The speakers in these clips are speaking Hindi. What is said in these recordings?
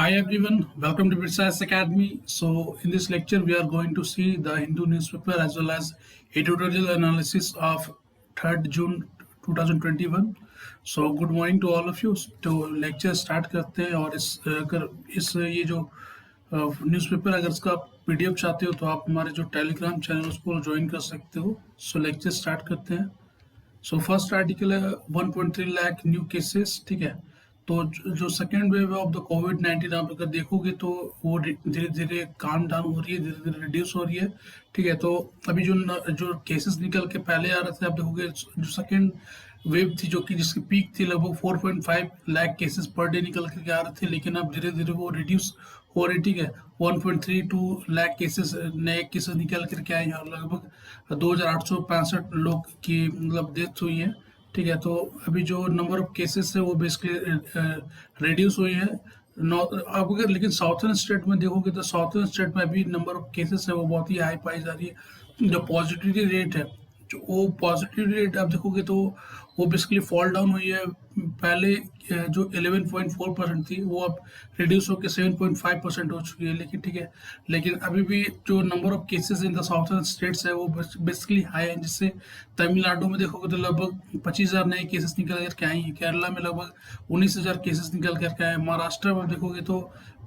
Hi everyone, welcome to Bitscience Academy. So in this lecture we are going to see the Hindu newspaper as well as editorial analysis of 3rd June 2021. So good morning to all of you. तो lecture start करते हैं और इस ये जो न्यूज़पेपर अगर इसका पीडीएफ चाहते हो तो आप हमारे जो टेलीग्राम चैनल उसको ज्वाइन कर सकते हो. सो लेक्चर स्टार्ट करते हैं. सो फर्स्ट आर्टिकल है 1.3 लाख न्यू केसेस. ठीक है, तो जो सेकेंड वेव ऑफ द कोविड-19 आप अगर देखोगे तो वो धीरे धीरे काम डाउन हो रही है, धीरे धीरे रिड्यूस हो रही है. ठीक है, तो अभी जो केसेस निकल के पहले आ रहे थे आप देखोगे जो सेकेंड वेव थी जो कि जिसकी पीक थी लगभग 4.5 लाख केसेस पर डे निकल के आ रहे थे, लेकिन अब धीरे धीरे वो रिड्यूस हो रही. ठीक है, 1.32 लाख केसेस नए केसेस निकल करके आए हैं और लगभग 2865 लोग की मतलब डेथ हुई है. ठीक है, तो अभी जो नंबर ऑफ केसेस है वो बेसिकली रिड्यूस हुई है. आप अगर लेकिन साउथर्न स्टेट में देखोगे तो साउथर्न स्टेट में अभी नंबर ऑफ केसेस है वो बहुत ही हाई पाई जा रही है. जो पॉजिटिविटी रेट है, जो वो पॉजिटिविटी रेट आप देखोगे तो वो बेसिकली फॉल डाउन हुई है. पहले जो 11.4% थी वो अब रिड्यूस होकर 7.5% हो चुकी है. लेकिन अभी भी जो number of cases in the southern states है वो बेसिकली हाई है, जिससे तमिलनाडु में देखोगे तो लगभग 25,000 नए केसेस निकल करके आई हैं. केरला में लगभग 19,000 केसेस निकल करके आए. महाराष्ट्र में देखोगे तो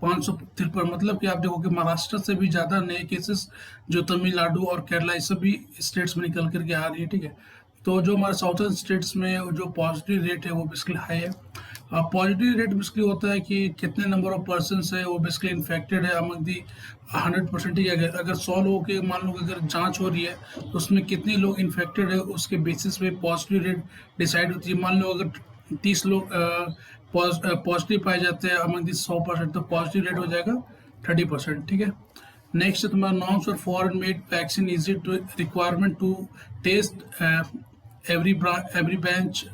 553, मतलब कि आप देखोगे महाराष्ट्र से भी ज़्यादा नए केसेस जो तमिलनाडु और केरला ये सभी स्टेट्स में निकल करके आ रही है. ठीक है, तो जो हमारे साउथर्न स्टेट्स में जो पॉजिटिव रेट है वो बेसिकली हाई है. पॉजिटिव रेट बेसिकली होता है कि कितने नंबर ऑफ पर्सनस है वो बेसिकली इन्फेक्टेड है अमंग दी 100%. ही अगर 100 लोगों के मान लो अगर जांच हो रही है तो उसमें कितने लोग इन्फेक्टेड है उसके बेसिस पे पॉजिटिव रेट डिसाइड होती है. मान लो अगर 30 लोग पॉजिटिव पाए जाते हैं अमंग दी 100%, तो पॉजिटिव रेट हो जाएगा 30%. ठीक है, नेक्स्ट है तुम्हारा norms for foreign made vaccine. Is it requirement to test every bench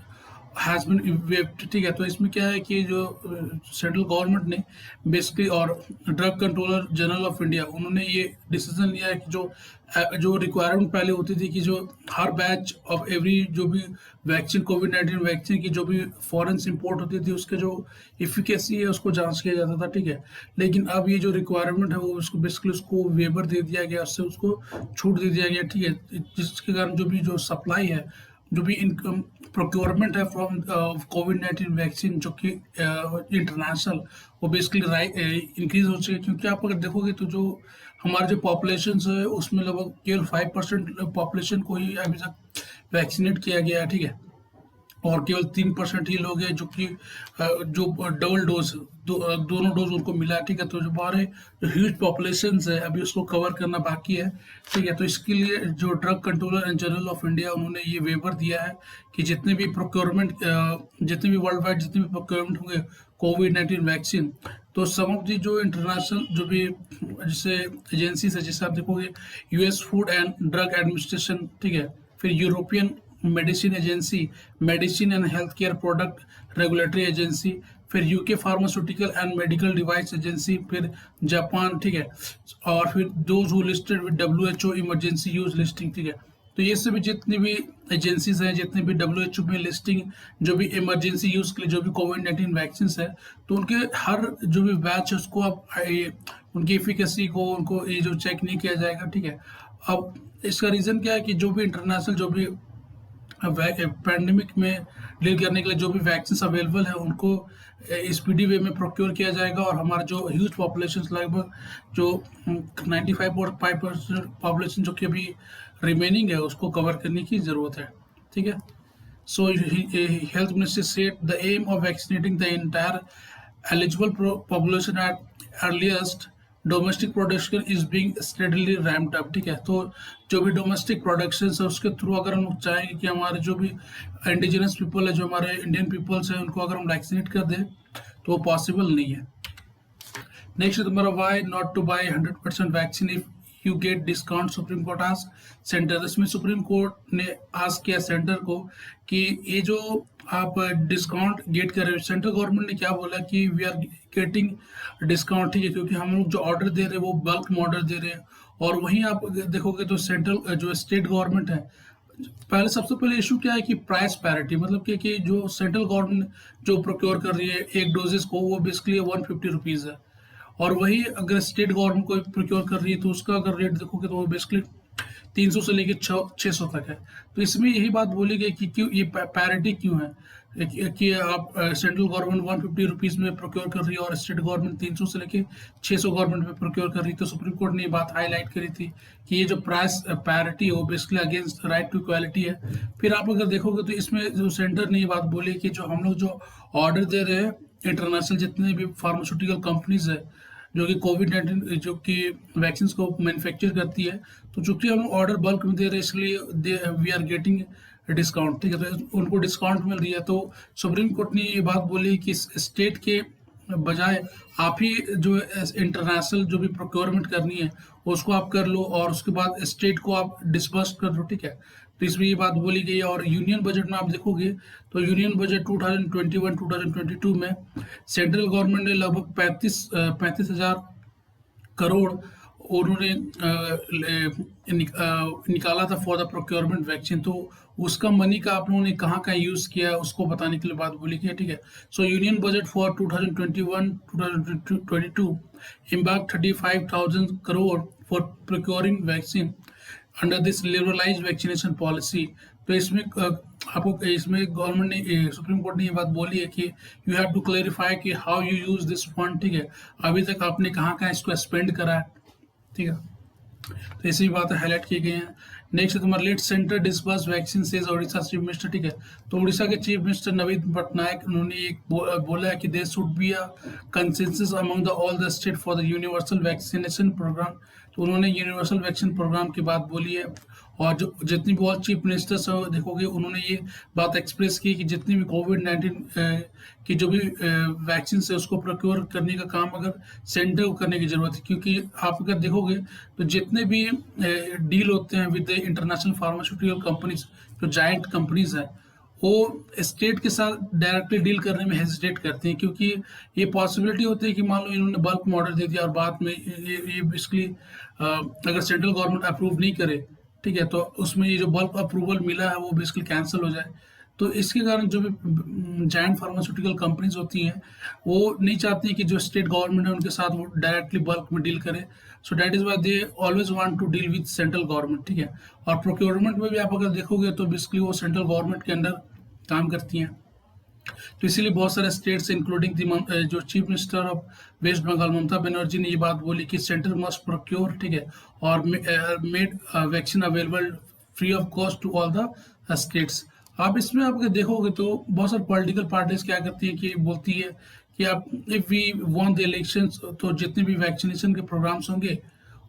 has been waived. ठीक है, तो इसमें क्या है कि जो सेंट्रल गवर्नमेंट ने बेसिकली और drug controller general of India उन्होंने ये डिसीजन लिया है कि जो रिक्वायरमेंट पहले होती थी कि जो हर बैच ऑफ एवरी जो भी वैक्सीन कोविड-19 वैक्सीन की जो भी फॉरेन से इम्पोर्ट होती थी उसके जो इफिकेसी है उसको जांच किया जाता था. ठीक है, लेकिन अब ये जो रिक्वायरमेंट है वो उसको बेसिकली उसको वेवर दे दिया गया, उससे उसको छूट दे दिया गया. ठीक है, जिसके कारण जो सप्लाई है, जो भी इनकम प्रोक्योरमेंट है फ्रॉम कोविड-19 वैक्सीन जो कि इंटरनेशनल, वो बेसिकली इंक्रीज हो चुकी है. क्योंकि आप अगर देखोगे तो जो हमारे जो पॉपुलेशन है उसमें लगभग केवल 5% पॉपुलेशन को ही अभी तक वैक्सीनेट किया गया है. ठीक है, और केवल 3% ही लोग हैं जो कि जो डबल डोज दोनों डोज उनको मिला है. ठीक है, तो जो हमारे जो ह्यूज पॉपुलेशन है अभी उसको कवर करना बाकी है. ठीक है, तो इसके लिए जो drug controller and general of India उन्होंने ये वेवर दिया है कि जितने भी वर्ल्ड वाइड जितने भी प्रोक्योरमेंट होंगे कोविड-19 वैक्सीन, तो सम ऑफ दी जो इंटरनेशनल जो भी जैसे एजेंसीज है, जैसे आप देखोगे US food and drug administration. ठीक है, फिर European medicine agency, medicine and health care product regulatory agency, फिर UK pharmaceutical and medical device agency, फिर जापान. ठीक है, और फिर those who listed with WHO emergency use listing. ठीक है, तो ये सभी जितनी भी एजेंसीज हैं, जितने भी WHO में लिस्टिंग जो भी इमरजेंसी यूज के लिए जो भी कोविड-19 वैक्सीन है, तो उनके हर जो भी बैच है उसको अब उनकी एफिकेसी को उनको ये जो चेक नहीं किया जाएगा. ठीक है, अब इसका रीज़न क्या है कि जो भी इंटरनेशनल जो भी पैंडेमिक में डील करने के लिए जो भी वैक्सीन अवेलेबल है उनको स्पीडी वे में प्रोक्योर किया जाएगा, और हमारा जो ह्यूज पॉपुलेशन लगभग जो 95% पॉपुलेशन जो कि अभी रिमेनिंग है उसको कवर करने की ज़रूरत है. ठीक है, so health ministry said the aim of vaccinating the entire eligible population at earliest domestic production is being steadily ramped up. ठीक है, तो जो भी डोमेस्टिक प्रोडक्शन है उसके थ्रू अगर हम लोग चाहेंगे कि हमारे जो भी इंडिजिनस पीपल है, जो हमारे इंडियन पीपल्स हैं, उनको अगर हम वैक्सीनेट कर दें तो वो पॉसिबल नहीं है. नेक्स्ट है तुम्हारा why not to buy 100% vaccine if you get discount. Supreme Court ask centre. इसमें सुप्रीम कोर्ट ने आस्क किया सेंटर को कि ये जो आप डिस्काउंट गेट कर रहे हो, सेंट्रल गवर्नमेंट ने क्या बोला कि वी आर गेटिंग डिस्काउंट. ठीक है, क्योंकि हम लोग जो ऑर्डर दे रहे हैं वो बल्क में ऑर्डर दे रहे हैं, और वहीं आप देखोगे तो सेंट्रल जो स्टेट गवर्नमेंट है, सबसे पहले इशू क्या है कि प्राइस पैरिटी, मतलब कि जो सेंट्रल गवर्नमेंट जो प्रोक्योर कर रही है एक डोजेस को वो बेसिकली 150 रुपीज़ है, और वही अगर स्टेट गवर्नमेंट कोई प्रोक्योर कर रही है तो उसका अगर रेट देखोगे तो वो बेसिकली 300 से लेके 600 तक है। तो इसमें यही बात बोली गई कि क्यों ये पैरिटी क्यों है, कि आप सेंट्रल गवर्नमेंट 150 रुपीज़ में प्रोक्योर कर रही है और स्टेट गवर्नमेंट 300 से लेके 600 गवर्नमेंट में प्रोक्योर कर रही है। तो सुप्रीम कोर्ट ने ये बात हाईलाइट करी थी कि ये जो प्राइस पैरिटी है वो basically against right to equality है। फिर आप अगर देखोगे तो इसमें जो सेंटर ने ये बात बोली कि जो हम लोग जो ऑर्डर दे रहे हैं इंटरनेशनल जितने भी फार्मास्यूटिकल कंपनीज है जो कि कोविड-19 जो कि वैक्सीन को मैन्युफैक्चर करती है, तो चूंकि हम ऑर्डर बल्क में दे रहे हैं इसलिए वी आर गेटिंग डिस्काउंट, ठीक है, तो उनको डिस्काउंट मिल रही है। तो सुप्रीम कोर्ट ने ये बात बोली कि स्टेट के बजाय आप ही जो इंटरनेशनल जो भी प्रोक्योरमेंट करनी है उसको आप कर लो और उसके बाद स्टेट को आप डिस्बर्स कर दो, ठीक है। तो इसमें ये बात बोली गई है। और यूनियन बजट में आप देखोगे तो यूनियन बजट 2021-2022 में सेंट्रल गवर्नमेंट ने लगभग 35,000 करोड़ उन्होंने निकाला था फॉर द प्रोक्योरमेंट वैक्सीन। तो उसका मनी का आप लोगों ने कहाँ यूज़ किया है उसको बताने के लिए बात बोली गई है, ठीक है। सो union budget for 2021-2022 embark 35,000 crore for procuring vaccine under this liberalised vaccination policy. तो इसमें आपको इसमें गवर्नमेंट ने सुप्रीम कोर्ट ने ये बात बोली है कि यू हैव टू क्लेरिफाई कि how you use this fund, ठीक है, अभी तक आपने कहाँ इसको स्पेंड करा है, ठीक है। तो ऐसी बातें हाईलाइट की गई हैं। नेक्स्ट है तुम्हारा let centre disburse vaccine says Odisha chief minister, ठीक है। तो उड़ीसा के चीफ मिनिस्टर नवीन पटनायक उन्होंने एक बोला है कि there should be a consensus among the all the state for the universal vaccination programme. तो उन्होंने यूनिवर्सल वैक्सीन प्रोग्राम की बात बोली है। और जो जितनी भी और चीफ मिनिस्टर्स देखोगे उन्होंने ये बात एक्सप्रेस की कि जितनी भी कोविड-19 की जो भी वैक्सीन है उसको प्रोक्योर करने का काम अगर सेंटर को करने की ज़रूरत है, क्योंकि आप अगर देखोगे तो जितने भी डील होते हैं विद इंटरनेशनल फार्मास्यूटिकल कंपनीज जो जायंट कंपनीज हैं वो स्टेट के साथ डायरेक्टली डील करने में हेजिटेट करते हैं, क्योंकि ये पॉसिबिलिटी होती है कि मान लो इन्होंने बल्क में ऑर्डर दे दिया और बाद में ये बेसिकली अगर सेंट्रल गवर्नमेंट अप्रूव नहीं करे, ठीक है, तो उसमें ये जो बल्क अप्रूवल मिला है वो बेसिकली कैंसिल हो जाए। तो इसके कारण जो भी जायंट फार्मास्यूटिकल कंपनीज होती हैं वो नहीं चाहती हैं कि जो स्टेट गवर्नमेंट है उनके साथ वो डायरेक्टली बल्क में डील करे। So that is why they always want to deal with central government, ठीक है। और प्रोक्योरमेंट में भी आप अगर देखोगे तो बेसिकली वो सेंट्रल गवर्नमेंट के अंडर काम करती हैं। तो इसीलिए बहुत सारे स्टेट्स इंक्लूडिंग जो chief minister of West Bengal Mamata Banerjee ने ये बात बोली कि सेंटर मस्ट प्रोक्योर, ठीक है, और made vaccine available free of cost to all the states. आप इसमें आप अगर देखोगे तो बहुत सारी पॉलिटिकल पार्टीज क्या करती हैं कि बोलती है कि आप if we won the elections तो जितने भी वैक्सीनेशन के प्रोग्राम्स होंगे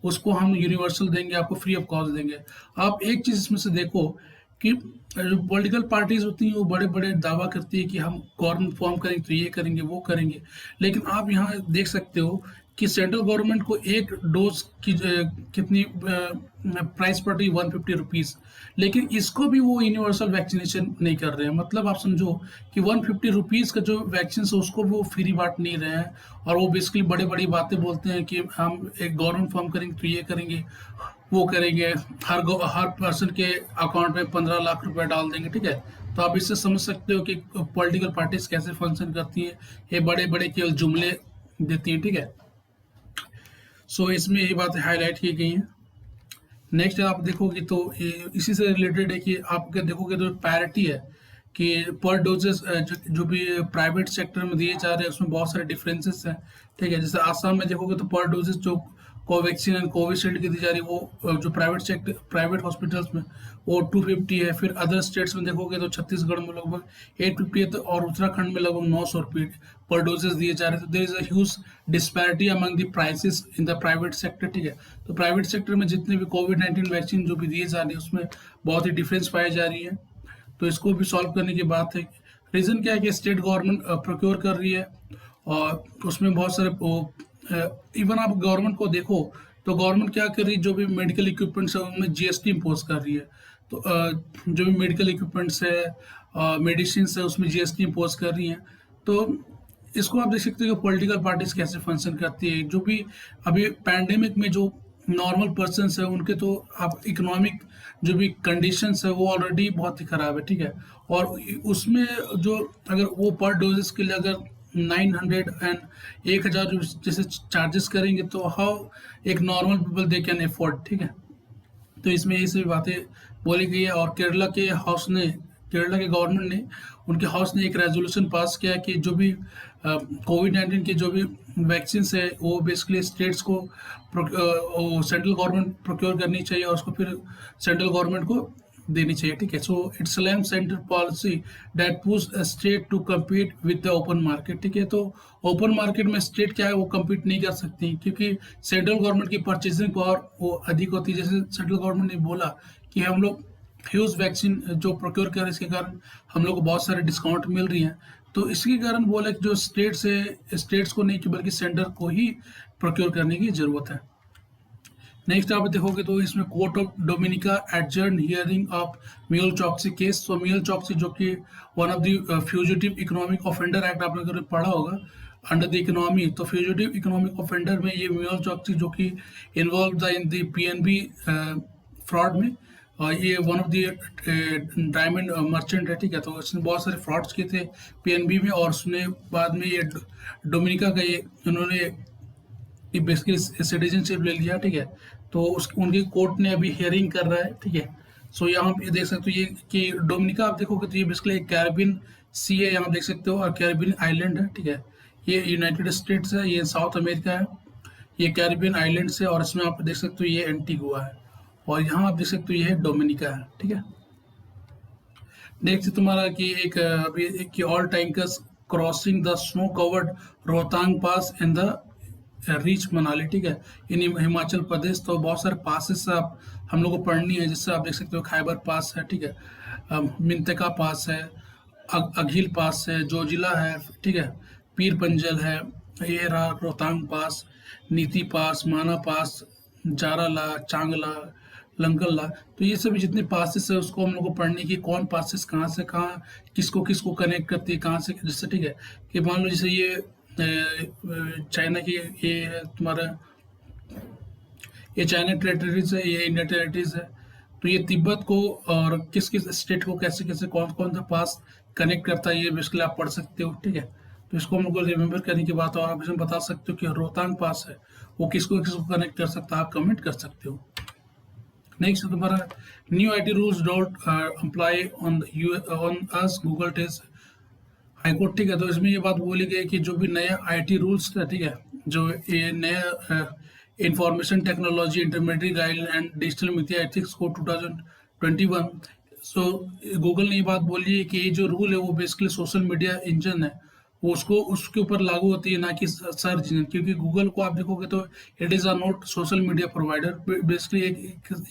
उसको हम यूनिवर्सल देंगे, आपको फ्री ऑफ कॉस्ट देंगे। आप एक चीज़ इसमें से देखो कि जो पॉलिटिकल पार्टीज होती हैं वो बड़े बड़े दावा करती है कि हम गवर्नमेंट फॉर्म करेंगे तो ये करेंगे वो करेंगे, लेकिन आप यहाँ देख सकते हो कि सेंट्रल गवर्नमेंट को एक डोज की कितनी प्राइस पड़ रही 150 रुपीज़, लेकिन इसको भी वो यूनिवर्सल वैक्सीनेशन नहीं कर रहे हैं। मतलब आप समझो कि 150 रुपीज़ का जो वैक्सीन है उसको भी वो फ्री बांट नहीं रहे हैं और वो बेसिकली बड़ी बड़ी बातें बोलते हैं कि हम एक गवर्नमेंट फॉर्म करेंगे तो ये करेंगे वो करेंगे, हर पर्सन के अकाउंट में 15 लाख रुपए डाल देंगे, ठीक है। तो आप इससे समझ सकते हो कि पॉलिटिकल पार्टीज कैसे फंक्शन करती हैं, ये बड़े बड़े केवल जुमले देती हैं, ठीक है। सो इसमें ये बातें हाईलाइट की गई हैं। नेक्स्ट आप देखोगे तो इसी से रिलेटेड है कि आप अगर देखोगे तो पैरिटी है कि पर डोजेस जो भी प्राइवेट सेक्टर में दिए जा रहे हैं उसमें बहुत सारे डिफरेंसेस हैं, ठीक है। जैसे आसाम में देखोगे तो पर डोजेस जो कोवैक्सीन एंड कोविशील्ड की दी जा रही है वो जो प्राइवेट हॉस्पिटल्स में वो 250 है। फिर अदर स्टेट्स में देखोगे तो छत्तीसगढ़ में लगभग 850 है और उत्तराखंड में लगभग 900 रुपये पर डोजेस दिए जा रहे हैं। तो there is a huge disparity among the prices in the private sector, ठीक है। तो प्राइवेट सेक्टर में जितने भी कोविड-19 वैक्सीन जो भी दिए जा रही है उसमें बहुत ही डिफरेंस पाई जा रही है। तो इसको भी सॉल्व करने की बात है। रीज़न क्या है कि स्टेट गवर्नमेंट प्रोक्योर कर रही है और उसमें बहुत सारे इवन आप गवर्नमेंट को देखो तो गवर्नमेंट क्या कर रही है, जो भी मेडिकल इक्विपमेंट्स है उनमें जीएसटी इम्पोज कर रही है। तो जो भी मेडिकल इक्विपमेंट्स है मेडिसिन है उसमें जीएसटी इम्पोज कर रही हैं। तो इसको आप देख सकते हो कि पॉलिटिकल पार्टीज कैसे फंक्शन करती है। जो भी अभी पैंडेमिक में जो नॉर्मल पर्सनस है उनके तो आप इकोनॉमिक जो भी कंडीशंस है वो ऑलरेडी बहुत ही ख़राब है, ठीक है। और उसमें जो अगर वो पर डोजेस के लिए अगर 900 जैसे चार्जेस करेंगे तो हाउ एक normal people they can afford, ठीक है। तो इसमें ये सभी बातें बोली गई है। और केरला के गवर्नमेंट ने, उनके हाउस ने एक रेजोल्यूशन पास किया कि जो भी कोविड-19 की जो भी वैक्सीन है वो बेसिकली स्टेट्स को सेंट्रल गवर्नमेंट प्रोक्योर करनी चाहिए और उसको फिर सेंट्रल गवर्नमेंट को देनी चाहिए, ठीक है। So it's lam centre policy that push state to compete with the open market, ठीक है। तो ओपन मार्केट में स्टेट क्या है वो कम्पीट नहीं कर सकती क्योंकि सेंट्रल गवर्नमेंट की परचेसिंग पावर वो अधिक होती है। जैसे सेंट्रल गवर्नमेंट ने बोला कि हम लोग ह्यूज वैक्सीन जो प्रोक्योर कर, इसके कारण हम लोग को बहुत सारे डिस्काउंट मिल रही हैं। तो इसके कारण बोला कि जो स्टेट्स है, स्टेट्स को नहीं कि बल्कि सेंटर को ही प्रोक्योर करने की जरूरत है। नेक्स्ट आप देखोगे तो इसमें court of Dominica adjourn hearing of Mehul Choksi case. तो मेहुल चोक्सी जो कि one of the fugitive economic offender act आपने अगर पढ़ा होगा अंडर द इकोनॉमी, तो फ्यूजिटिव इकोनॉमिक ऑफेंडर में ये मेहुल चोक्सी जो कि involve in the PNB fraud में, और ये one of the diamond merchant है, ठीक है। तो इसने बहुत सारे फ्रॉड्स किए थे पीएनबी में और उसने बाद में ये डोमिनिका का ये उन्होंने ये बेसिकली सिटीजनशिप ले लिया, ठीक है। तो उस उनकी कोर्ट ने अभी हियरिंग कर रहा है, ठीक है। सो यहाँ पे देख सकते हो ये कि डोमिनिका आप देखोगे तो ये बेसिकली एक कैरिबियन सी है, यहाँ देख सकते हो, और कैरिबियन आइलैंड है, ठीक है। ये यूनाइटेड स्टेट्स है, ये साउथ अमेरिका है, ये कैरिबियन आइलैंड्स है, और इसमें आप देख सकते हो ये एंटीगुआ है, और यहाँ आप देख सकते हो ये डोमिनिका है, ठीक है। नेक्स्ट तुम्हारा कि एक अभी एक all tankers crossing the snow covered Rohtang pass in the reach Manali, ठीक है, इन हिमाचल प्रदेश। तो बहुत सारे पासेस आप हम लोग को पढ़नी है, जिससे आप देख सकते हो खैबर पास है, ठीक है, मिंतका पास है, अघिल पास है, जोजिला है, ठीक है, पीर पंजल है, ये रहा रोहतांग पास, नीति पास, माना पास, जाराला, चांगला, लंगला। तो ये सभी जितने पासेस है उसको हम लोग को पढ़ने की, कौन पासेस कहाँ से कहाँ किसको किसको कनेक्ट करती है, कहाँ से जिससे, ठीक है। कि मान लो जैसे ये चाइना की ये है तुम्हारा, ये चाइना टेरिटरीज है, ये इंडिया टेरिटरीज है। तो ये तिब्बत को और किस किस स्टेट को कैसे कैसे कौन कौन सा पास कनेक्ट करता है, ये बेसिकली आप पढ़ सकते हो, ठीक है। तो इसको हम लोग को रिमेम्बर करने की बात, और आप इसमें बता सकते हो कि रोहतांग पास है वो किसको किसको कनेक्ट कर सकता है, आप कमेंट कर सकते हो। नेक्स्ट तुम्हारा new IT rules don't apply on us Google test high court, ठीक है। तो इसमें ये बात बोली गई कि जो भी नया आईटी रूल्स था, ठीक है, जो ये नया information technology intermediate guideline and digital media ethics code 2021, so Google ने ये बात बोली है कि ये जो रूल है वो बेसिकली सोशल मीडिया इंजन है, वो उसको उसके ऊपर लागू होती है, ना कि सर्च इंजन। क्योंकि गूगल को आप देखोगे तो it is a not social media provider, basically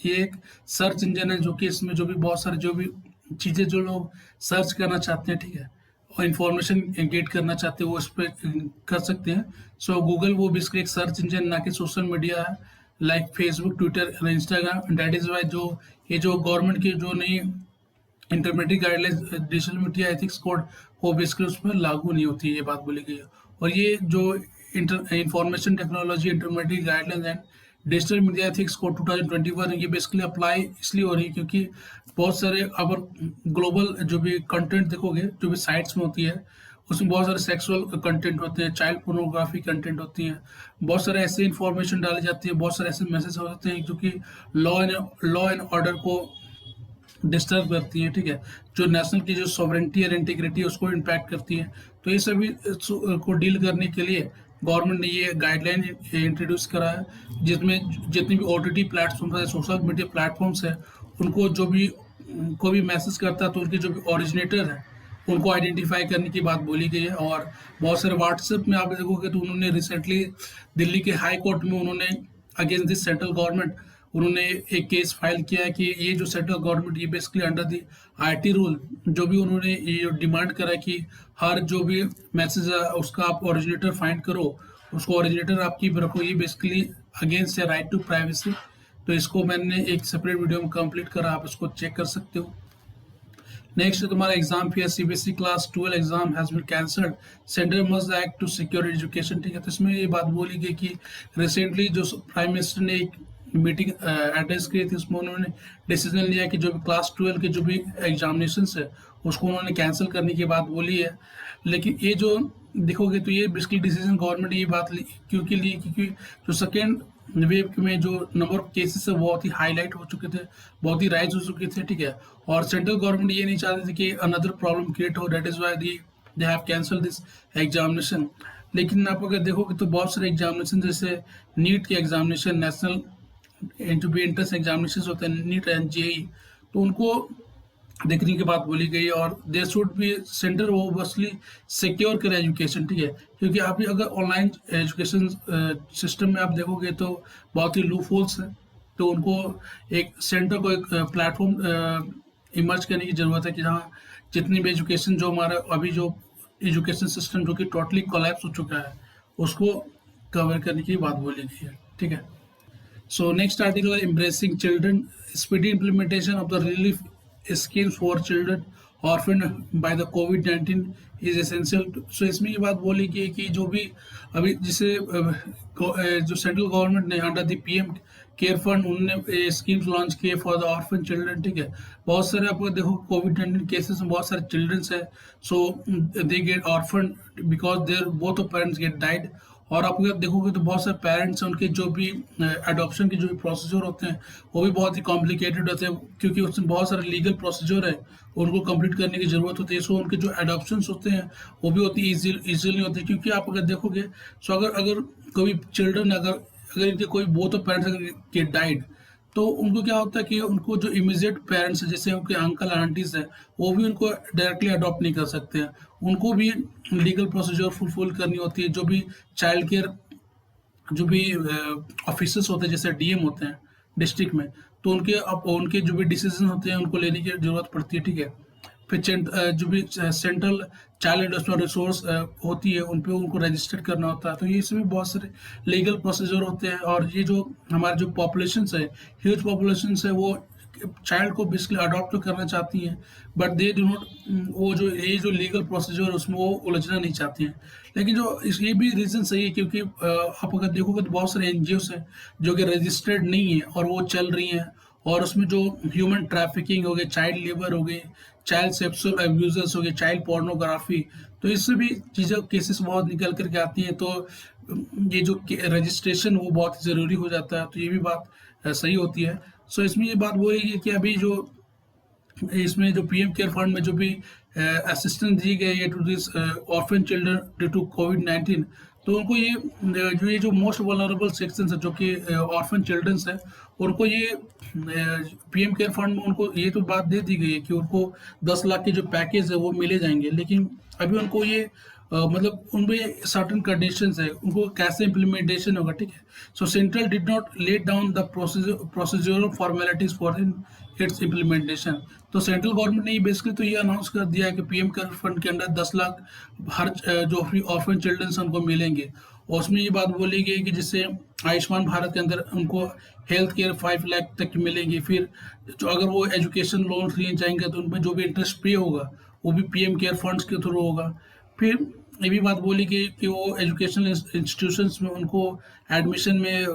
ये एक सर्च इंजन है, जो कि इसमें जो भी बहुत सारे जो भी चीज़ें जो लोग सर्च करना चाहते हैं, ठीक है, और इन्फॉर्मेशन गेट करना चाहते हैं वो उस पर कर सकते हैं। सो गूगल वो बेसिकली एक सर्च इंजन, ना कि सोशल मीडिया है like Facebook, Twitter, Instagram. That is why जो ये जो गवर्नमेंट की जो नई intermediate guidelines digital media ethics code वो बेसिकली उस पर लागू नहीं होती है, ये बात बोली गई है। और ये जो information technology intermediate guidelines and digital media ethics code 2021 ये बेसिकली अप्लाई इसलिए हो रही है क्योंकि बहुत सारे अब ग्लोबल जो भी कंटेंट देखोगे, जो भी साइट्स में होती है, उसमें बहुत सारे सेक्सुअल कंटेंट होते हैं, चाइल्ड पोर्नोग्राफी कंटेंट होती हैं, बहुत सारे ऐसे इन्फॉर्मेशन डाली जाती है, बहुत सारे ऐसे मैसेज होते हैं जो कि लॉ एंड ऑर्डर को डिस्टर्ब करती हैं, ठीक है, जो नेशनल की जो सॉवरेंटी और इंटीग्रिटी है उसको इम्पैक्ट करती हैं। तो ये सभी को डील करने के लिए गवर्नमेंट ने ये गाइडलाइन इंट्रोड्यूस करा है, जिसमें जितनी भी ओटीटी प्लेटफॉर्म्स है, सोशल मीडिया प्लेटफॉर्म्स है, उनको जो भी कोई भी मैसेज करता है तो उनके जो भी ओरिजिनेटर है उनको आइडेंटिफाई करने की बात बोली गई है। और बहुत सारे व्हाट्सएप में आप देखोगे तो उन्होंने रिसेंटली दिल्ली के हाई कोर्ट में उन्होंने अगेंस्ट दिस सेंट्रल गवर्नमेंट उन्होंने एक केस फाइल किया है कि ये जो सेंट्रल गवर्नमेंट ये basically under the IT rule जो भी उन्होंने ये डिमांड करा कि हर जो भी मैसेज है उसका आप ओरिजिनेटर फाइंड करो, उसको ओरिजिनेटर आप कीप रखो, ये बेसिकली अगेंस्ट है राइट टू प्राइवेसी। तो इसको मैंने एक सेपरेट वीडियो में कंप्लीट करा, आप इसको चेक कर सकते हो। नेक्स्ट तुम्हारा एग्जाम फिर CBSE class 12 exam has been cancelled, centre must act to secure education, ठीक है। तो इसमें ये बात बोली गई कि रिसेंटली जो प्राइम मिनिस्टर ने एक मीटिंग एड्रेस की थी, उसमें उन्होंने डिसीजन लिया कि जो भी क्लास 12 के जो भी एग्जामिनेशन है उसको उन्होंने कैंसिल करने की बात बोली है। लेकिन ये जो देखोगे तो ये बेसिकली डिसीजन गवर्नमेंट ये बात क्योंकि ली, क्योंकि जो सेकेंड वेव में जो नंबर ऑफ केसेस है वो बहुत ही हाईलाइट हो चुके थे, बहुत ही राइज हो चुके थे, ठीक है। और सेंट्रल गवर्नमेंट ये नहीं चाहते थे कि अनदर प्रॉब्लम क्रिएट हो, that is why they have cancel this examination. लेकिन आप अगर देखोगे तो बहुत सारे एग्जामिनेशन जैसे नीट के एग्जामिनेशन, नेशनल जो भी एंट्रेंस एग्जामिनेशन होते हैं, नीट एंड जेई, तो उनको देखने की बात बोली गई। और दे शुड बी सेंटर वो बसली सिक्योर करे एजुकेशन, ठीक है। क्योंकि आप अगर ऑनलाइन एजुकेशन सिस्टम में आप देखोगे तो बहुत ही लूप होल्स है, तो उनको एक सेंटर को एक प्लेटफॉर्म इमर्ज करने की ज़रूरत है कि जहाँ जितनी भी एजुकेशन जो हमारा अभी जो एजुकेशन सिस्टम जो कि टोटली कोलैप्स हो चुका है उसको कवर करने की बात बोली गई है, ठीक है। So next article is embracing children, speedy implementation of the relief schemes for children orphaned by the COVID-19 is essential. So इसमें ये बात बोली गई कि जो भी अभी जिसे जो सेंट्रल गवर्नमेंट ने under the PM care fund उन्होंने स्कीम्स लॉन्च किए फॉर द ऑर्फन चिल्ड्रन, ठीक है। बहुत सारे आपको देखो COVID-19 केसेस में बहुत सारे चिल्ड्रंस है, so they get orphan because their both of parents get died. और आप अगर देखोगे तो बहुत सारे पेरेंट्स हैं उनके जो भी अडॉप्शन के जो भी प्रोसीजर होते हैं वो भी बहुत ही कॉम्प्लिकेटेड होते हैं, क्योंकि उसमें बहुत सारे लीगल प्रोसीजर है उनको कंप्लीट करने की ज़रूरत होती है। सो उनके जो अडॉप्शंस होते हैं वो भी होती ईजिली होते हैं, क्योंकि आप अगर देखोगे सो अगर अगर कोई चिल्ड्रन अगर अगर इनके कोई बोथ ऑफ पेरेंट्स अगर गेट डाइड, तो उनको क्या होता है कि उनको जो इमीडिएट पेरेंट्स हैं जैसे उनके अंकल आंटीज हैं वो भी उनको डायरेक्टली अडॉप्ट नहीं कर सकते हैं, उनको भी लीगल प्रोसीजर फुलफिल करनी होती है। जो भी चाइल्ड केयर जो भी ऑफिसर्स होते हैं जैसे डीएम होते हैं डिस्ट्रिक्ट में, तो उनके जो भी डिसीजन होते हैं उनको लेने की जरूरत पड़ती है, ठीक है। फिर जो भी सेंट्रल चाइल्ड एडवांसमेंट रिसोर्स होती है उन पे उनको रजिस्टर करना होता है। तो ये इसमें बहुत सारे लीगल प्रोसीजर होते हैं। और ये जो हमारे जो पॉपुलेशन है, ह्यूज पॉपुलेशन है, वो चाइल्ड को बेसिकली अडॉप्ट तो करना चाहती हैं, बट दे डू नॉट वो जो ये जो लीगल प्रोसीजर है उसमें वो उलझना नहीं चाहती हैं। लेकिन जो ये भी रीज़न सही है, क्योंकि आप अगर देखोगे तो बहुत सारे एनजीओस हैं जो कि रजिस्टर्ड नहीं है और वो चल रही हैं, और उसमें जो ह्यूमन ट्रैफिकिंग हो गई, चाइल्ड लेबर हो गई, चाइल्ड सेक्सुअल अब्यूजर्स हो गए, चाइल्ड पोर्नोग्राफी, तो इससे भी चीज़ें केसेस बहुत निकल करके आती हैं। तो ये जो रजिस्ट्रेशन वो बहुत ज़रूरी हो जाता है, तो ये भी बात सही होती है। सो इसमें ये बात बोलेगी कि अभी जो इसमें जो पीएम केयर फंड में जो भी असिस्टेंस दी गई है to this orphan children due to कोविड-19, तो उनको ये जो मोस्ट वल्नरेबल सेक्शंस है जो कि ऑर्फन चिल्ड्रंस है, उनको ये पीएम केयर फंड में उनको ये तो बात दे दी गई है कि उनको 10 लाख के जो पैकेज है वो मिले जाएंगे। लेकिन अभी उनको ये मतलब उनमें सर्टन कंडीशंस है, उनको कैसे इम्प्लीमेंटेशन होगा, ठीक है। सो central did not let down the procedural formalities for its implementation. तो सेंट्रल गवर्नमेंट ने बेसिकली तो ये अनाउंस कर दिया है कि पीएम केयर फंड के अंदर 10 लाख हर जो ऑर्फन चिल्ड्रंस उनको मिलेंगे। और उसमें ये बात बोली गई कि जिससे आयुष्मान भारत के अंदर उनको हेल्थ केयर 5 लाख तक की मिलेंगी। फिर जो अगर वो एजुकेशन लोन लिए जाएंगे तो उनमें जो भी इंटरेस्ट पे होगा वो भी पीएम केयर फंड्स के थ्रू होगा। फिर ये भी बात बोली गई कि वो एजुकेशनल इंस्टीट्यूशंस में उनको एडमिशन में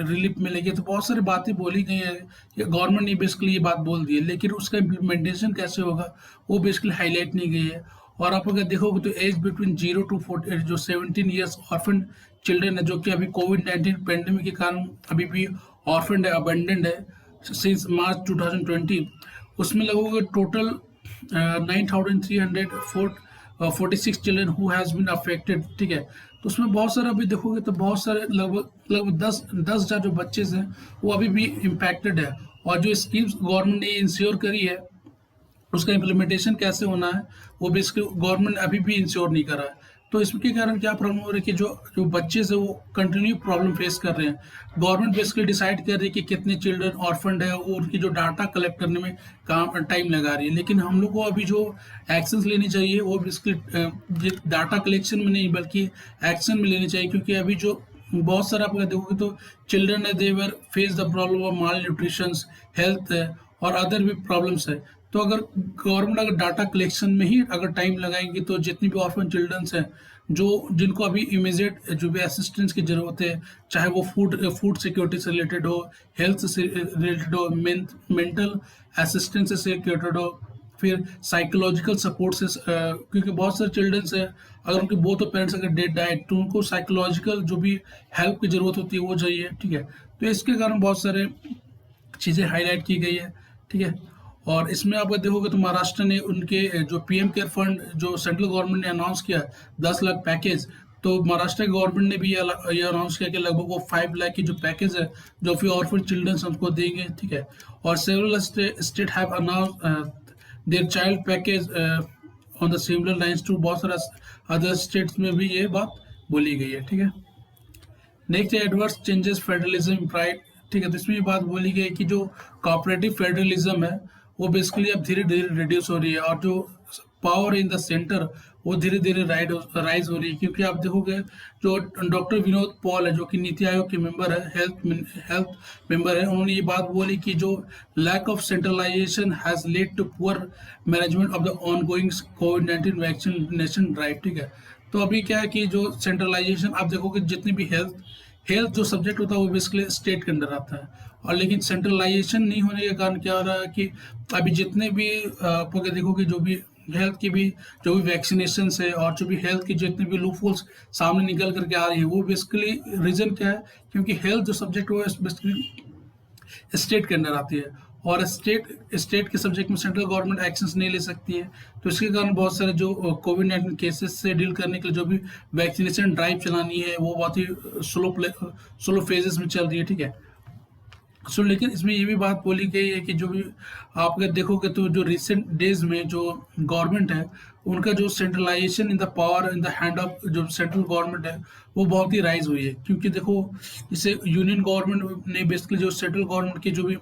रिलीफ मिलेगी। तो बहुत सारी बातें बोली गई हैं, गवर्नमेंट ने बेसिकली ये बात बोल दी है, लेकिन उसका इम्प्लीमेंटेशन कैसे होगा वो बेसिकली हाईलाइट नहीं गई है। और आप अगर देखोगे तो एज बिटवीन 0 to 40 जो 17 ईयर्स ऑर्फन चिल्ड्रन है जो कि अभी कोविड-19 पेंडेमिक के कारण अभी भी ऑर्फन है, अबेंडेंड है सिंस मार्च 2020, उसमें लगभग total 9,346 children who has been affected, ठीक है। तो उसमें बहुत सारे अभी देखोगे तो बहुत सारे लगभग 10,000 जो बच्चे हैं वो अभी भी इम्पैक्टेड है। और जो स्कीम्स गवर्नमेंट ने इंश्योर करी है उसका इम्प्लीमेंटेशन कैसे होना है वो बेसिकली गवर्नमेंट अभी भी इंश्योर नहीं कर रहा है। तो इसके कारण क्या प्रॉब्लम हो रही है कि जो बच्चे से वो कंटिन्यू प्रॉब्लम फेस कर रहे हैं। गवर्नमेंट बेसिकली डिसाइड कर रही है कि कितने चिल्ड्रन ऑर्फन्ड है और उनकी जो डाटा कलेक्ट करने में टाइम लगा रही है। लेकिन हम लोग को अभी जो एक्शंस लेनी चाहिए वो बेसिकली डाटा कलेक्शन में नहीं बल्कि एक्शन में लेनी चाहिए, क्योंकि अभी जो बहुत सारा आप अगर देखोगे तो चिल्ड्रन है they were face the problem of malnutrition, health और अदर भी प्रॉब्लम्स है। तो अगर गवर्नमेंट अगर डाटा कलेक्शन में ही अगर टाइम लगाएंगे तो जितनी भी ऑर्फन चिल्ड्रंस हैं जो जिनको अभी इमीडिएट जो भी असिस्टेंस की ज़रूरत है, चाहे वो फूड सिक्योरिटी से रिलेटेड हो, हेल्थ से रिलेटेड हो, मेंटल असिस्टेंस से रिलेटेड हो, फिर साइकोलॉजिकल सपोर्ट से क्योंकि बहुत सारे चिल्ड्रंस है, अगर उनके बोथ पेरेंट्स अगर डेड डाइट तो उनको साइकोलॉजिकल जो भी हेल्प की ज़रूरत होती है वो चाहिए, ठीक है। तो इसके कारण बहुत सारे चीज़ें हाईलाइट की गई है, ठीक है। और इसमें आप अगर देखोगे तो महाराष्ट्र ने उनके जो पीएम केयर फंड जो सेंट्रल गवर्नमेंट ने अनाउंस किया 10 लाख पैकेज, तो महाराष्ट्र गवर्नमेंट ने भी ये अनाउंस किया कि लगभग वो 5 लाख की जो पैकेज है जो फिर ऑर्फन चिल्ड्रंस उनको देंगे, ठीक है। और several state have announce their child package on the similar lines too, बहुत सारा अदर स्टेट्स में भी ये बात बोली गई है, ठीक है। नेक्स्ट है एडवर्स चेंजेस फेडरलिज्म प्राइड, ठीक है। तो इसमें ये बात बोली गई है कि जो कॉपरेटिव फेडरलिज्म है वो बेसिकली अब धीरे धीरे रिड्यूस हो रही है, और जो पावर इन द सेंटर वो धीरे धीरे राइज हो रही है। क्योंकि आप देखोगे जो डॉक्टर विनोद पॉल है जो कि नीति आयोग के मेंबर है, हेल्थ मेंबर है, उन्होंने ये बात बोली कि जो lack of centralisation has led to poor management of the ongoing कोविड-19 वैक्सीनेशन ड्राइव, ठीक है। तो अभी क्या है कि जो सेंट्रलाइजेशन आप देखोगे जितनी भी हेल्थ जो सब्जेक्ट होता है वो बेसिकली स्टेट के अंदर आता है, और लेकिन सेंट्रलाइजेशन नहीं होने के कारण क्या हो रहा है कि अभी जितने भी आप अगर देखोगे जो भी हेल्थ की भी जो भी वैक्सीनेशन है और जो भी हेल्थ की जितने भी लूपहोल्स सामने निकल करके आ रही है, वो बेसिकली रीजन क्या है, क्योंकि हेल्थ जो सब्जेक्ट वो बेसिकली स्टेट के अंदर आती है, और स्टेट के सब्जेक्ट में सेंट्रल गवर्नमेंट एक्शंस नहीं ले सकती है। तो इसके कारण बहुत सारे जो कोविड-19 केसेस से डील करने के लिए जो भी वैक्सीनेशन ड्राइव चलानी है वो बहुत ही स्लो फेजेस में चल रही है, ठीक है। सो लेकिन इसमें ये भी बात बोली गई है कि जो भी आप अगर देखोगे तो जो रिसेंट डेज में जो गवर्नमेंट है उनका जो centralisation in the power in the hand of जो सेंट्रल गवर्नमेंट है वो बहुत ही राइज हुई है। क्योंकि देखो जैसे यूनियन गवर्नमेंट ने बेसिकली जो सेंट्रल गवर्नमेंट की जो भी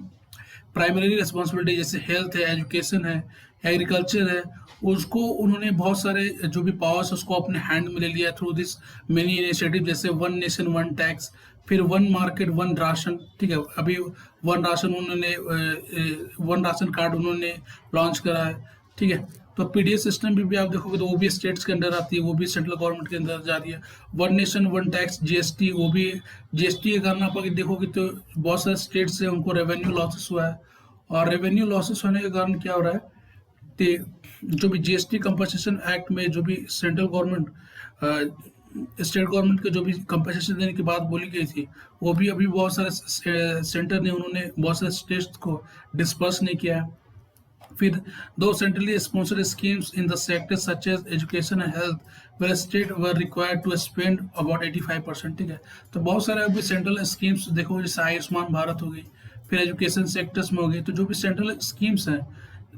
प्राइमरी रिस्पॉन्सिबिलिटी जैसे हेल्थ है, एजुकेशन है, एग्रीकल्चर है, उसको उन्होंने बहुत सारे जो भी पावर्स उसको अपने हैंड में ले लिया थ्रू दिस मेनी इनिशिएटिव, जैसे वन नेशन वन टैक्स, फिर वन मार्केट वन राशन, ठीक है। अभी वन राशन उन्होंने वन राशन कार्ड उन्होंने लॉन्च करा है, ठीक है। तो पीडीएस सिस्टम भी आप देखोगे तो वो भी स्टेट्स के अंदर आती है, वो भी सेंट्रल गवर्नमेंट के अंदर जा रही है। One nation one tax, GST, वो भी जीएसटी के कारण आप अगर देखोगे तो बहुत सारे स्टेट्स से उनको रेवेन्यू लॉसेस हुआ है, और रेवेन्यू लॉसेस होने के कारण क्या हो रहा है कि जो भी जीएसटी कंपनसेशन एक्ट में जो भी सेंट्रल गवर्नमेंट स्टेट गवर्नमेंट के जो भी कंपनसेशन देने की बात बोली गई थी वो भी अभी बहुत सारे सेंटर ने उन्होंने बहुत सारे स्टेट्स को डिस्पर्स नहीं किया है। फिर दो centrally sponsored schemes in the sector such as education and health where state were required to spend about 85%, ठीक है। तो बहुत सारे अभी सेंट्रल स्कीम्स देखो जैसे आयुष्मान भारत हो गई, फिर एजुकेशन सेक्टर्स में हो गई, तो जो भी सेंट्रल स्कीम्स हैं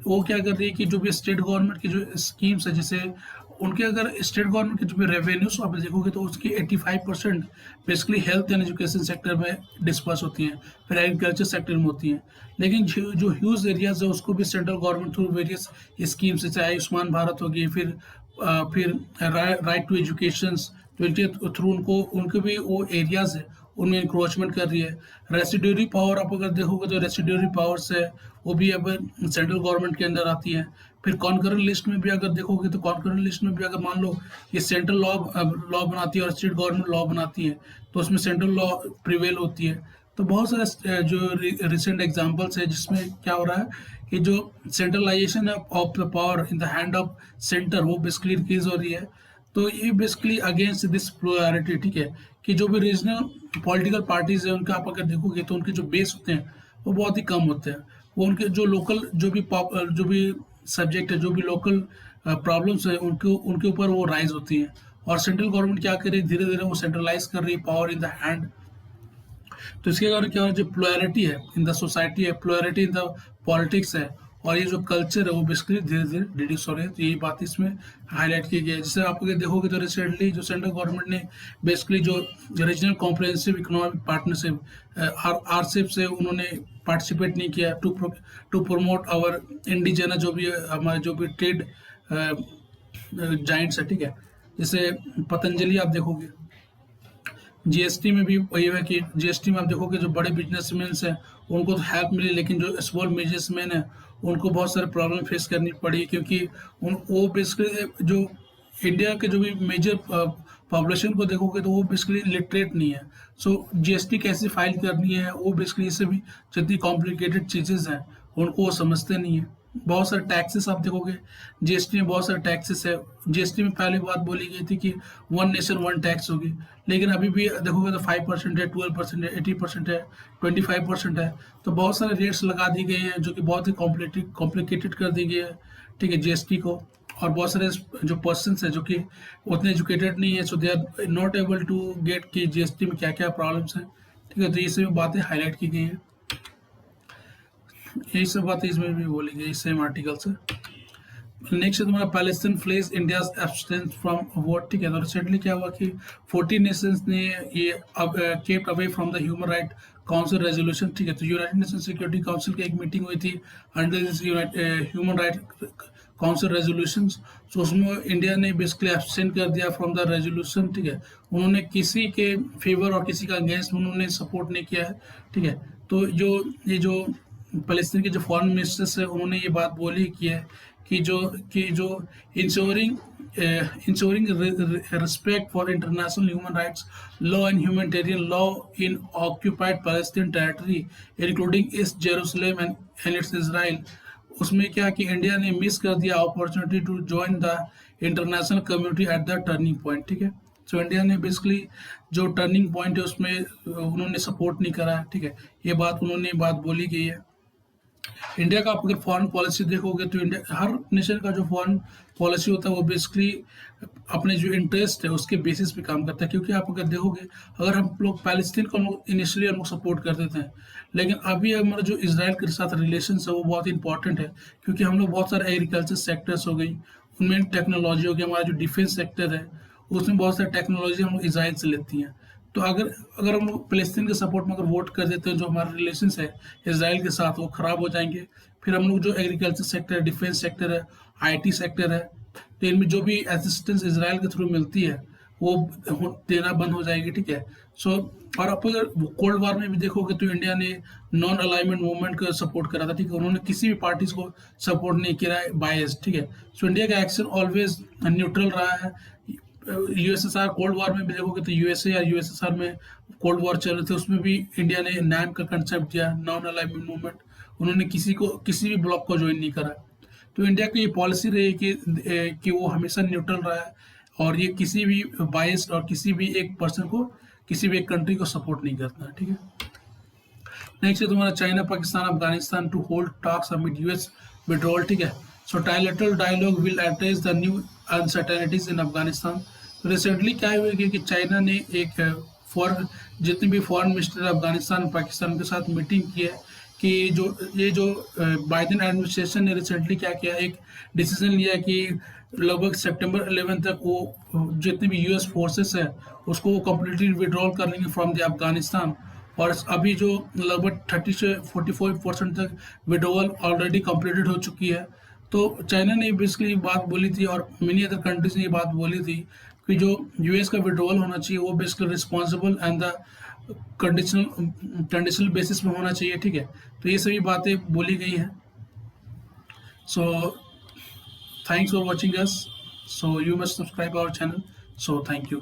वो क्या कर रही है कि जो भी स्टेट गवर्नमेंट की जो स्कीम्स है जैसे उनके अगर स्टेट गवर्नमेंट के जो भी रेवेन्यूज आप देखोगे तो उसकी 85% basically health and education sector में डिस्पर्स होती हैं, फिर एग्रीकल्चर सेक्टर में होती हैं। लेकिन जो ह्यूज एरियाज है उसको भी central government through various schemes जैसे आयुष्मान भारत होगी, फिर राइट टू एजुकेशन थ्रू उनके भी वो एरियाज है उनमें इंक्रोचमेंट कर रही है। रेसिड्यूरी पावर आप अगर देखोगे तो रेसिड्यूरी पावर्स है वो भी अब सेंट्रल गवर्नमेंट के अंदर आती है। फिर कॉन्करेंट लिस्ट में भी अगर देखोगे तो कॉन्करेंट लिस्ट में भी अगर मान लो ये सेंट्रल लॉ बनाती है और स्टेट गवर्नमेंट लॉ बनाती है तो उसमें सेंट्रल लॉ प्रिवेल होती है। तो बहुत सारे जो रिसेंट एग्जांपल्स है जिसमें क्या हो रहा है कि जो centralisation of the power in the hand of centre वो बेसिकली इंक्रीज हो रही है। तो ये बेसिकली अगेंस्ट दिस प्लुरलिटी, ठीक है, कि जो भी रीजनल पॉलिटिकल पार्टीज है उनका आप अगर देखोगे तो उनके जो बेस होते हैं वो बहुत ही कम होते हैं। वो उनके जो लोकल जो भी सब्जेक्ट है, जो भी लोकल प्रॉब्लम्स है उनके ऊपर वो राइज होती हैं। और सेंट्रल गवर्नमेंट क्या कर रही है, धीरे धीरे वो सेंट्रलाइज कर रही है पावर इन द हैंड। तो इसके कारण क्या हो रहा है, जो प्लुरलिटी है इन द सोसाइटी है, प्लुरलिटी इन द पॉलिटिक्स है, और ये जो कल्चर है वो बेसिकली धीरे धीरे रिड्यूस हो रहे हैं। तो यही बात इसमें हाईलाइट की गई है। जैसे आप अगर देखोगे तो रिसेंटली जो सेंट्रल गवर्नमेंट ने बेसिकली जो regional comprehensive economic partnership RCEP से उन्होंने पार्टिसिपेट नहीं किया टू प्रमोट आवर इंडिजिनस जो भी हमारे जो भी ट्रेड जाइंट्स है, ठीक है। जैसे पतंजलि आप देखोगे, जीएसटी में भी वही है कि जीएसटी में आप देखोगे जो बड़े बिजनेसमैन हैं उनको तो हेल्प मिली, लेकिन जो स्मॉल बिजनेसमैन है उनको बहुत सारे प्रॉब्लम फेस करनी पड़ी, क्योंकि वो बेसिकली जो इंडिया के जो भी मेजर पॉपुलेशन को देखोगे तो वो बेसिकली लिटरेट नहीं है। सो जीएसटी कैसे फाइल करनी है वो बेसिकली इससे भी जितनी कॉम्प्लिकेटेड चीज़ें हैं उनको वो समझते नहीं है। बहुत सारे टैक्सेस आप देखोगे, जीएसटी में बहुत सारे टैक्सेस है। जीएसटी में पहली बात बोली गई थी कि वन नेशन वन टैक्स होगी, लेकिन अभी भी देखोगे तो 5% है, 12% है, 80% है, 25% है। तो बहुत सारे रेट्स लगा दी गई हैं जो कि बहुत ही कॉम्प्लिकेटेड कर दी गई है, ठीक है, जीएसटी को। और बहुत सारे जो पर्सन है जो कि उतने एजुकेटेड नहीं है, so they are not able to get कि जीएसटी में क्या क्या प्रॉब्लम्स हैं, ठीक है। तो ये सभी बातें हाईलाइट की गई हैं, यही सब बातें इसमें भी बोली गई सेम आर्टिकल से। नेक्स्ट है तुम्हारा Palestine flags India's abstention from war, ठीक है। तो रिसेंटली क्या हुआ कि 14 नेशंस ने ये अब kept away from the human right council resolution, ठीक है। तो यूनाइटेड नेशन सिक्योरिटी काउंसिल की एक मीटिंग हुई थी under this human right council resolution. तो उसमें इंडिया ने बेसिकली एब्सटेंट कर दिया फ्रॉम द रेजोल्यूशन, ठीक है। उन्होंने किसी के फेवर और किसी का अगेंस्ट उन्होंने सपोर्ट नहीं किया है, ठीक है। तो जो फ़लस्तीन के जो फॉरेन मिनिस्टर्स है उन्होंने ये बात बोली की है कि जो ensuring respect for international human rights law and humanitarian law in occupied Palestine territory including East Jerusalem and its Israel, उसमें क्या कि इंडिया ने मिस कर दिया opportunity to join the international community at the turning point, ठीक है। सो इंडिया ने बेसिकली जो टर्निंग पॉइंट है उसमें उन्होंने सपोर्ट नहीं करा है, ठीक है। ये बात बोली गई है। इंडिया का आप अगर फॉरेन पॉलिसी देखोगे तो इंडिया हर नेशन का जो फॉरेन पॉलिसी होता है वो बेसिकली अपने जो इंटरेस्ट है उसके बेसिस पे काम करता है। क्योंकि आप अगर देखोगे, अगर हम लोग पैलेस्टीन को इनिशियली हम लोग सपोर्ट करते थे, लेकिन अभी हमारा जो इसराइल के साथ रिलेशन है वो बहुत इंपॉर्टेंट है। क्योंकि हम लोग बहुत सारे एग्रीकल्चर सेक्टर्स हो गई, उनमें टेक्नोलॉजी हो गई, हमारा जो डिफेंस सेक्टर है उसमें बहुत सारी टेक्नोलॉजी हम लोग इसराइल से लेती हैं। तो अगर हम लोग फ़लस्तीन के सपोर्ट में अगर वोट कर देते हैं, जो हमारे रिलेशंस है इसराइल के साथ वो ख़राब हो जाएंगे। फिर हम लोग जो एग्रीकल्चर सेक्टर है, डिफेंस सेक्टर है, आईटी सेक्टर है, तो इनमें जो भी असिस्टेंस इसराइल के थ्रू मिलती है वो देना बंद हो जाएगी, ठीक है। सो और आप अगर कोल्ड वार में भी देखोगे तो इंडिया ने नॉन अलाइनमेंट मूवमेंट को सपोर्ट करा था, ठीक है। उन्होंने किसी भी पार्टीज को सपोर्ट नहीं किया है बायस, ठीक है। सो इंडिया का एक्शन ऑलवेज न्यूट्रल रहा है। यूएसएसआर कोल्ड वॉर में भी देखोगे तो यूएसए या यूएसएसआर में कोल्ड वॉर चल रहे थे, उसमें भी इंडिया ने नैम का कंसेप्ट दिया, नॉन अलाइनमेंट मूवमेंट। उन्होंने किसी भी ब्लॉक को ज्वाइन नहीं करा। तो इंडिया की ये पॉलिसी रही कि वो हमेशा न्यूट्रल रहा है और ये किसी भी बायस और किसी भी एक पर्सन को, किसी भी एक कंट्री को सपोर्ट नहीं करता, ठीक है। नेक्स्ट है तुम्हारा China Pakistan Afghanistan to hold talks amid US withdrawal, ठीक है। So trilateral dialogue will address the new uncertainties in Afghanistan. Recently क्या हुआ कि चाइना ने एक जितने भी फॉरेन मिनिस्टर अफगानिस्तान और पाकिस्तान के साथ मीटिंग की है कि जो बाइडेन एडमिनिस्ट्रेशन ने रिसेंटली क्या किया, एक डिसीजन लिया कि लगभग सितंबर 11 तक वो जितने भी यूएस फोर्सेस है उसको वो कम्प्लीटली विड्रॉल कर लेंगे फ्रॉम द अफगानिस्तान। और अभी जो लगभग 30 से 44% तक विड्रॉल ऑलरेडी कंप्लीटेड हो चुकी है। तो चाइना ने बेसिकली बात बोली थी और मेनी अदर कंट्रीज ने ये बात बोली थी कि जो यूएस का विड्रॉल होना चाहिए वो basically responsible and the conditional basis में होना चाहिए, ठीक है। तो ये सभी बातें बोली गई हैं। So thanks for watching us. So you must subscribe our channel. So thank you.